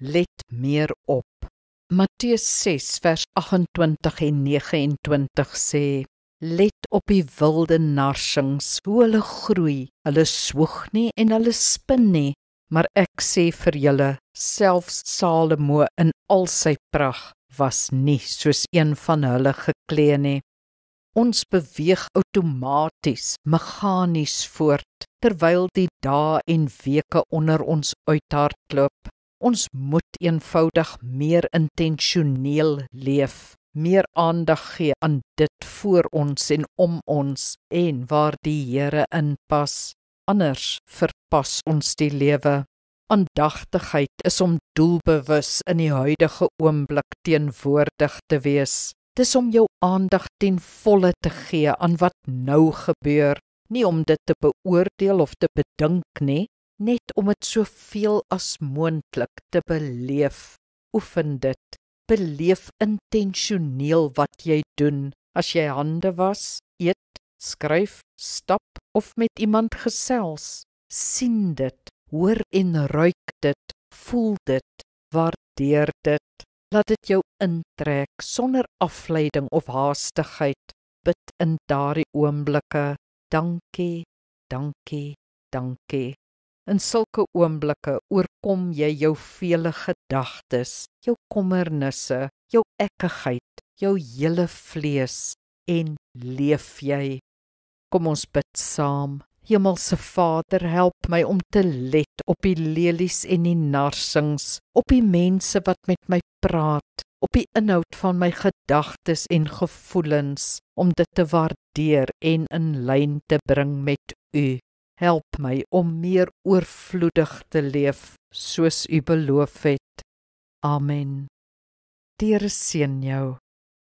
let meer op. Matteus 6 vers 28 en 29 sê, let op die wilde narsings, hoe hulle groei, hulle swoeg nie en hulle spin nie, maar ek sê vir julle, selfs Salomo in al sy pragt was nie soos een van hulle geklee nie. Ons beweeg outomaties, meganies voort, terwyl die dae en weke onder ons uithardloop. Ons moet eenvoudig meer intentioneel leef, meer aandag gee aan dit voor ons en om ons en waar die Here inpas. Anders verpas ons die lewe. Aandagtigheid is om doelbewus in die huidige oomblik teenwoordig te wees. Dis om jou aandag ten volle te gee aan wat nou gebeur, nie om dit te beoordeel of te bedink nie, net om dit soveel as moontlik te beleef. Oefen dit. Beleef intentioneel wat jy doen. As jy hande was, eet, skryf, stap of met iemand gesels. Sien dit, hoor en ruik dit, voel dit, waardeer dit. Laat dit jou intrek sonder afleiding of haastigheid. Bid in daardie oomblikke, dankie, dankie, dankie. In sulke oomblikke oorkom jy jou vele gedagtes, jou kommernisse, jou ekkigheid, jou hele vlees en leef jy. Kom ons bid saam. Hemelse Vader, help my om te let op die lelies en die narsings, op die mense wat met my praat, op die inhoud van my gedagtes en gevoelens, om dit te waardeer en in lyn te bring met U. Help my om meer oorvloedig te leef, soos U beloof het. Amen. Die Here seën jou.